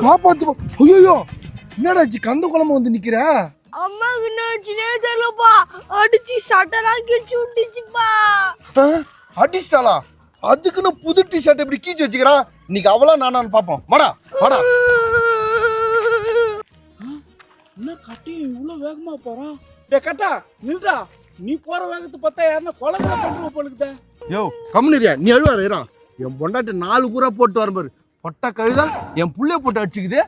காப்பாத்து. ஐயோ என்னடாச்சு கந்த குழம்பு வந்து நிக்கிற? அம்மாக்கு என்னாச்சுனே தெரியலப்பா. அடிச்சு சட்டெல்லாம் கிழிச்சு விட்டுச்சுப்பா. அடிச்சிட்டாளா? அதுக்குன்னு புது டிஷர்ட் இப்படி கீச்சு வச்சுக்கிறான். இன்னைக்கு அவளா நானான்னு பாப்போம். வாடா வாடா. என்ன கட்டி இவ்வளவு வேகமா போறான்? டே கட்டா நில்றா. நீ போற வேகத்தை பார்த்தா யாருன்னா கொலை பண்றோம் போலுக்குதே. யோ கம்முனிரியா, நீ அழுவாரு ஏறா. என் பொண்டாட்டி 4 கூரா போட்டு வர பாரு. பொட்டா கழுதா என் புள்ளைய போட்டு அடிச்சுக்குது.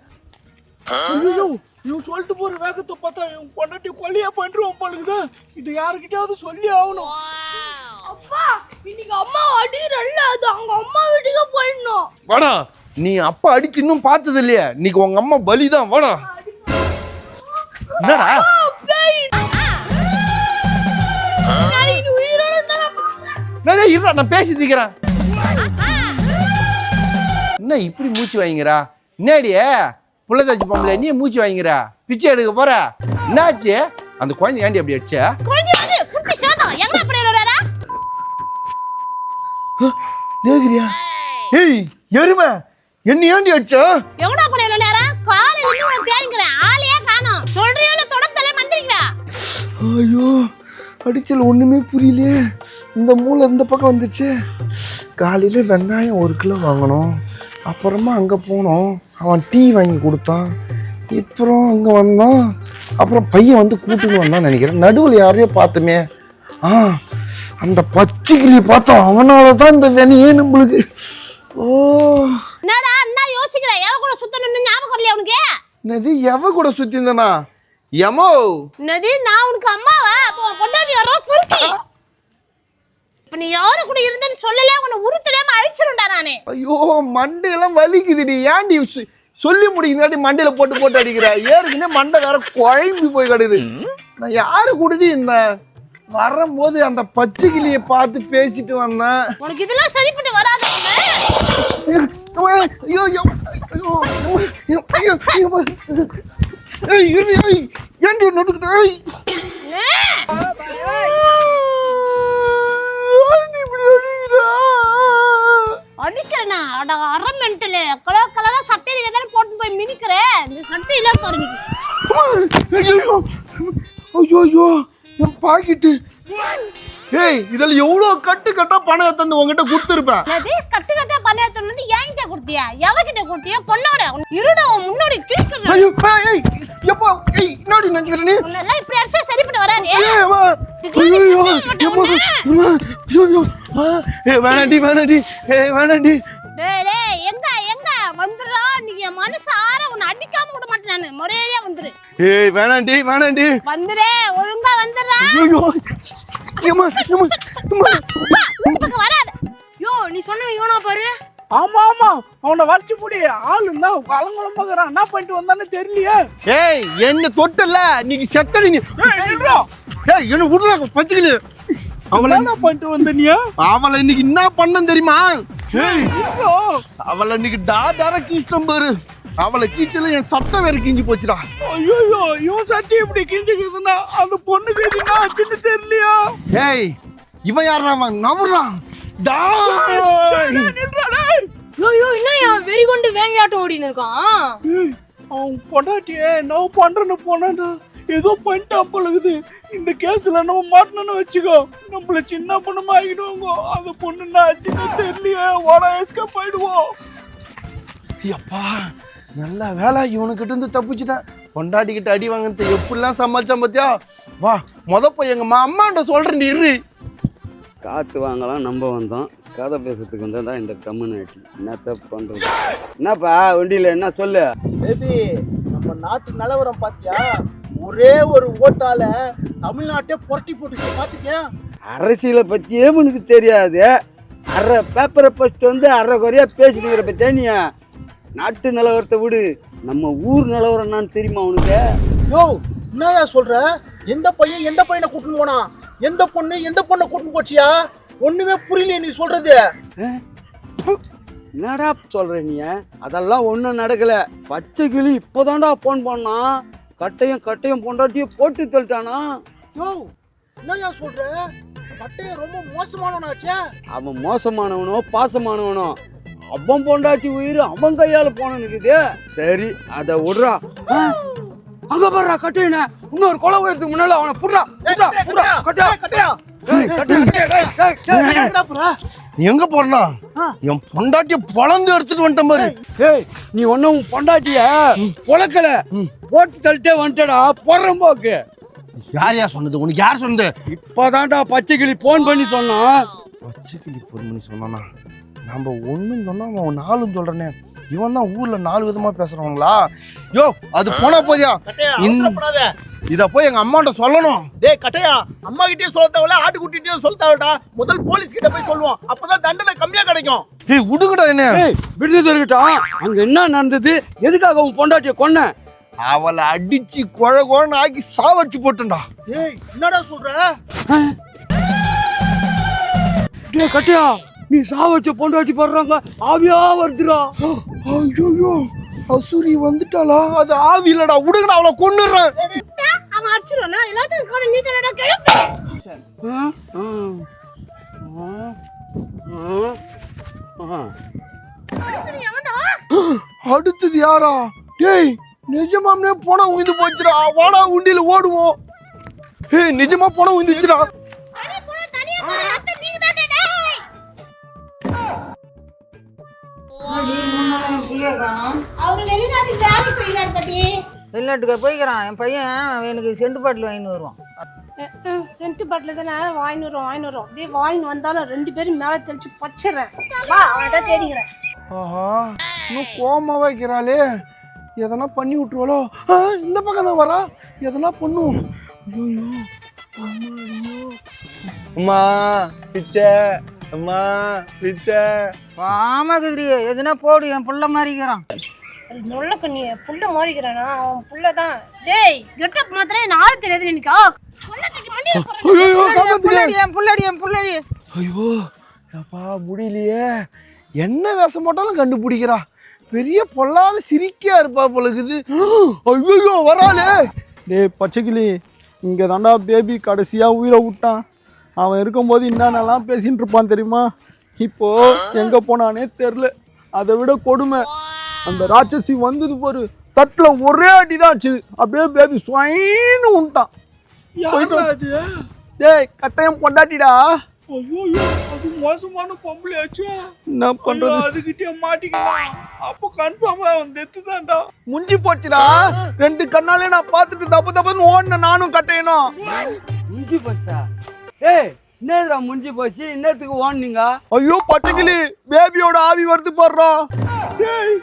ஐயோ இவன் சொல்லிட்டு போற வேகத்தை பார்த்தா இவன் பொண்டாட்டி கொலையா பண்றோம் போலுக்குதே. இது யாருக்கிட்டயாவது சொல்லி ஆகணும். அப்பா இன்னைக்கு அம்மா அடிக்கிறல்ல, அது அவங்க அம்மா வீட்டுக்கு போயிடணும். வாடா. நீ அப்பா அடிச்சு இன்னும் பார்த்தது இல்லையா? இன்னைக்கு உங்க அம்மா பலிதான். வாடா. என்னடா இருடா, நான் பேசி தீக்கிறேன். என்ன இப்படி மூச்சு வாங்கிக்கிறா? என்னடியே புள்ள தச்சு பொம்பளை நீ மூச்சு வாங்கிக்கிறா? பிச்சை எடுக்க போற? என்னாச்சு? அந்த குழந்தை ஏண்டி அப்படி அடிச்ச? தேகிரியா? ஏய் எருமை, என்ன ஏண்டி அடிச்சா? எவடா பண்ணல நேரா காலையில இருந்து உன்னை தேடிங்கறேன். ஆளையே காணோம். சொல்றியல தொடத்தலே மந்திரிக்கடா. ஐயோ அடிச்சல் ஒண்ணுமே புரியலையே. இந்த மூளை இந்த பக்கம் வந்துச்சு. காலையில வெங்காயம் 1 கிலோ வாங்கணும். அப்புறமா அங்கே போனோம். அவன் டீ வாங்கி கொடுத்தான். அப்புறம் அங்கே வந்தான். அப்புறம் பையன் வந்து கூட்டுன்னு வந்தான்னு நினைக்கிறேன். நடுவில் யாரையோ பார்த்துமே. அந்த பச்சைக்கிளியை பார்த்தோம். அவனால தான் இந்த வெனியே நம்மளுக்கு. ஓ என்னடா என்ன யோசிக்கிற? எவ கூட சுத்தணும்னு ஞாபகம் வரலையா உனக்கு? என்னது எவ கூட சுத்திந்தனா? யமோ என்னது நான் உனக்கு அம்மாவா? அப்போ பொண்டாட்டி யாரோ சுருக்கி. இப்ப நீ யாரு கூட இருந்தேன்னு சொல்லல, உன்னை உருத்தடாம அழிச்சிருண்டா நானே. ஐயோ மண்டையெல்லாம் வலிக்குதுடி. ஏன்டி சொல்லி முடிக்கிறாடி மண்டையில போட்டு போட்டு அடிக்கிற? ஏற்கனவே மண்டை வேற குழம்பி போய் கிடக்குது. நான் யாரு கூடடி இந்த வரும்போது அந்த பச்சைக்கிளியை பார்த்து பேசிட்டு வந்தேன். உனக்கு இதெல்லாம் சரிப்பட்டு வராது. ஏண்டி நடுக்குது? அடிக்கிறேனா? அட அரமெண்டலே கலர் கலரா சட்டையில தான போட்டு போய் மினிக்கற. இந்த சட்டையில பாருங்க. ஐயோ என் பாக்கெட்டு. ஏய் இதல எவ்வளவு கட்டு கட்டா பணம் தந்து உன்கிட்ட கொடுத்துருப்பேன். அது கட்டு கட்டா பணம் எடுத்து வந்து என்கிட்ட கொடுத்தியா? எவகிட்ட கொடுத்தியா? பொண்ணோட இருடா முன்னாடி கிழிக்கற. ஐயோ ஏய் எப்பா ஏய் என்னடி நினைக்கிற நீ? உன்னெல்லாம் இப்படி அடிச்சா சரிப்பட்டு வராது. ஏய் வா. ஐயோ ஏய் வேணாடி. ஏய் வேணாடி. டேய் எங்க வந்துடா. நீ மனசார உன்னை அடிக்காம விட மாட்டேன் நானு. மொரேரியா வந்துரு. ஏய் வேணாடி. வந்துடே ஒழுங்கா வந்துடா. ஐயோ ஏமா பக்கம் வராத. யோ நீ சொன்ன இவனா பாரு. ஆமா அவனை வளைச்சு புடி. ஆளு இருந்தா கலங்குளமாகறான். என்ன பண்ணிட்டு வந்தானே தெரியலையே. ஏய் என்ன தொட்டல நீங்க செத்தடி நீ. ஏய் என்ன விடுறா பச்சைக்கிளி. அவளை என்ன பண்ணிட்டு வந்த நீ? அவளை இன்னைக்கு என்ன பண்ணன்னு தெரியுமா? ஏய் அவளை இன்னைக்கு டாடா கீச்சம் பாரு. அவளை கீச்சல என் சத்தம் வேற கிஞ்சி போச்சுடா. ஐயோ இவன் சட்டி இப்படி கிஞ்சிக்குதுன்னா அந்த பொண்ணுக்கு என்ன ஆச்சுன்னு தெரியலையா? ஏய் இவன் யாரா? அவன் நவறான். யோ என்ன வெறி கொண்டு வேங்காட்டம் ஓடின்னு இருக்கான். அவன் பொண்டாட்டியே என்ன பண்றேன்னு போனான்டா. ஏதோ பண்ணிட்டான் போலகுது. இந்த கேஸ்ல நம்ம மாட்டணும்னு வச்சுக்கோ, நம்மள சின்ன பொண்ணுமா ஆகிடுவாங்க. அந்த பொண்ணு என்ன ஆச்சுன்னு தெரியலையே. வாடா எஸ்கேப் ஆயிடுவோம். அப்பா நல்ல வேலை இவனுக்கிட்ட இருந்து தப்பிச்சுட்டேன். பொண்டாட்டிக்கிட்ட அடி வாங்கினது எப்படிலாம் சமாளிச்சான் பாத்தியா? வா போய் எங்க அம்மாண்ட சொல்றேன். இரு காற்று வாங்கலாம் நம்ம வந்தோம். கதை பேசுறதுக்கு வந்தால் தான் இந்த கம்யூனிட்டி என்னத்த பண்ணுறது. என்னப்பா வண்டியில் என்ன சொல்லு பேபி? நம்ம நாட்டு நிலவரம் பாத்தியா? ஒரே ஒரு ஓட்டால தமிழ்நாட்டே புரட்டி போட்டுச்சு பாத்துக்கியா? அரசியலை பற்றியே உனக்கு தெரியாது. அரை பேப்பரை ஃபஸ்ட்டு வந்து அரை குறையா பேசினுங்கிற பற்றியா நீ? நாட்டு நிலவரத்தை விடு, நம்ம ஊர் நிலவரம் என்னன்னு தெரியுமா உனக்கு? யோ என்னயா சொல்ற? எந்த பையன் எந்த பையனை கூட்டின்னு போனா? எந்த பொண்ணு எந்த பொண்ணை கூட்டின்னு போச்சியா? ஒண்ணுமே புரியலையே நீ சொல்றது. என்னடா சொல்ற நீ? அதெல்லாம் ஒன்றும் நடக்கல. பச்சைக்கிளி இப்போதான்டா ஃபோன் பண்ணான். கட்டையும் பொண்டாட்டியும் போட்டு தள்ளிட்டானா? யோ என்னயா சொல்ற? கட்டையை ரொம்ப மோசமானவனாச்சே. அவன் மோசமானவனோ பாசமானவனோ அவன் பொண்டாட்டி உயிர் அவன் கையால போனனுக்குது. சரி அதை விடுறா. அங்க பாடுறா கட்டையன இன்னொரு கொலை உயரத்துக்கு முன்னால அவனை புடுறா கட்டையா. நீ எங்க போறா? என் பொண்டாட்டிய பொழந்து எடுத்துட்டு வந்துட்டேன் பாரு. ஏய் நீ ஒன்னும் பொண்டாட்டிய பொழக்கல, போட்டு தள்ளிட்டே வந்துட்டடா போறம்போக்கு. யார் சொன்னது? உனக்கு யார் சொன்னது? இப்பதான்டா பச்சை கிளி போன் பண்ணி சொன்னான். பச்சைக்கிளி போன் பண்ணி சொன்னானா? நம்ம ஒண்ணும் சொன்னா அவன் நாலும் சொல்றனே. இவன் தான் ஊர்ல 4 விதமா பேசுறவங்களா? யோ அது போனா போதியா, இத போய் எங்க அம்மாட்ட சொல்லணும். டேய் கட்டையா, அம்மா கிட்டே சொல்ல தேவையில்ல, ஆட்டுக்குட்டிட்டே சொல்ல தேவைடா. முதல் போலீஸ் கிட்ட போய் சொல்லுவோம், அப்பதான் தண்டனை கம்மியா கிடைக்கும். ஏய் விடுங்கடா என்ன. விடுதல் இருக்கட்டும். அங்க என்ன நடந்தது? எதுக்காக உன் பொண்டாட்டிய கொன்ன? அவளை அடிச்சு கொழன்னு ஆக்கி சாவடிச்சு போட்டுண்டா. ஏய் என்னடா சொல்ற? டேய் கட்டையா, நீ சாவடிச்ச பொண்டாட்டி போடுறாங்க ஆவியா வருதுடா. ஐயோ அசுரி வந்துட்டாளா? அது ஆவி இல்லடா, விடுங்கடா அவளை கொன்னுறேன். அவன் அடிச்சிருவானா? எல்லாத்துக்கும் காரணம் நீ தானடா கிளப்பு. அடுத்தது யாரா? டேய் நிஜமாமே போனா உயிந்து போச்சுடா. வாடா உண்டியில ஓடுவோம். ஏய் நிஜமா போனா உயிந்துச்சுடா. அவரு வெளிநாட்டுக்கு வேலை செய்யறாரு பாட்டி. வெளிநாட்டுக்கு போய்க்கிறான் என் பையன். எனக்கு செண்டு பாட்டில் வாங்கிட்டு வருவான். சென்ட் பாட்டில் தானே வாங்கிட்டு வரும். அப்படியே வாங்கிட்டு வந்தாலும் 2 பேரும் மேலே தெளிச்சு பச்சிடுறேன். வா அவனை தான் தேடிக்கிறேன். ஆஹா இன்னும் கோமா வைக்கிறாளே. எதனா பண்ணி விட்டுருவாளோ? இந்த பக்கம் தான் வரா. எதனா பண்ணுவோம். அம்மா பிச்சை, அம்மா பிச்சை. ஆமா கதிரி, எதுனா போடு, என் புள்ள மாதிரிக்கிறான். நொல்ல கண்ணி புள்ள மாறிக்கிறானா? அவன் புள்ள தான். டேய் கெட்டப் மாத்திரம் என்ன ஆளு தெரியாது நினைக்கா. என் புள்ளடி. ஐயோ அப்பா முடியலையே. என்ன வேஷம் போட்டாலும் கண்டுபிடிக்கிறா. பெரிய பொல்லாத சிரிக்கா இருப்பா பொழுது. ஐயோ வராளே. டேய் பச்சைக்கிளி, இங்க தாண்டா பேபி கடைசியா உயிரை விட்டான். அவன் இருக்கும்போது என்னென்னலாம் பேசிட்டு இருப்பான் தெரியுமா? இப்போ எங்க போனானே தெரியல. அதை விட கொடுமை, அந்த ராட்சசி வந்தது பாரு, தட்டுல ஒரே அடிதான் ஆச்சு. அப்படியே பேபி ஸ்வைன்னு உண்டான். டேய் கட்டையம் பொண்டாட்டிடா. ஐயோ அது மோசமான பொம்பளையாச்சு. என்ன பண்றது? அதுகிட்டே மாட்டிக்கலாம். அப்போ கன்ஃபார்மா அவன் டெத்து தான்டா. முஞ்சி போச்சுடா. 2 கண்ணாலே நான் பார்த்துட்டு தப்பு ஓடின நானும் கட்டையணும். முஞ்சி போச்சா? ஏய் என்னதுடா முஞ்சி போச்சு? இன்னத்துக்கு ஓடுனீங்க? ஐயோ பச்சைக்கிளி, பேபியோட ஆவி வருது போடுறோம். டேய்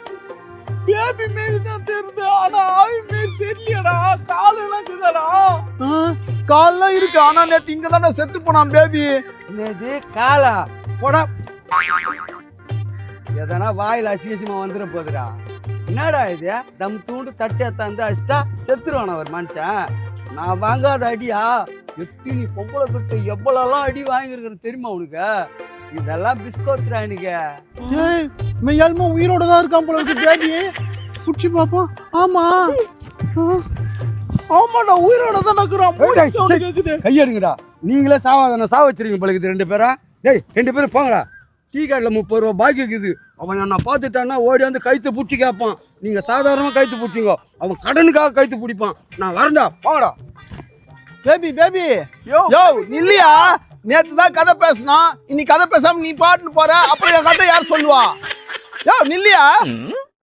பேபி மாரி தான் தெரியுது, ஆனா ஆவி மாரி தெரியலடா. காலெல்லாம் இருக்குதாடா. கால்லாம் இருக்கு, ஆனா நேத்து இங்க தானே செத்து போனான் பேபி. என்னது காலா? போடா. எதனா வாயில் அசிங்கமா வந்துட போகுதுடா. என்னடா இது? தம் தூண்டு தட்டியா தந்து அடிச்சா செத்துருவான் அவர் மனுஷன். நான் வாங்காத அடியா? எத்தினி பொம்பளை கிட்ட எவ்வளோலாம் அடி வாங்கியிருக்கிறேன் தெரியுமா உனக்கு? இதெல்லாம் பிஸ்கோத்துறா எனக்கு. மெய்யாலுமா உயிரோட தான் இருக்கான் போல இருக்கு பேபி. குச்சி பாப்போம். ஆமா ஆமாடா உயிரோட தான் இருக்கிறான். கையெடுங்கடா. நீங்களே சாவாதான சாவ வச்சிருக்கீங்க போல இருக்குது 2 பேரா. டேய் 2 பேரும் போங்கடா. டீ கார்டில் 30 ரூபா பாக்கி இருக்குது. அவன் என்ன பார்த்துட்டான்னா ஓடி வந்து கைத்து பிடிச்சி கேட்பான். நீங்க சாதாரணமாக கைத்து பிடிச்சிங்க, அவன் கடனுக்காக கைத்து பிடிப்பான். நான் வரேன்டா, போங்கடா. பேபி யோ நில்லையா? நேத்து தான் கதை பேசணும், இன்னைக்கு கதை பேசாம நீ பாட்டுன்னு போற. அப்புறம் என் கதை யார் சொல்லுவா? யோ நில்லையா?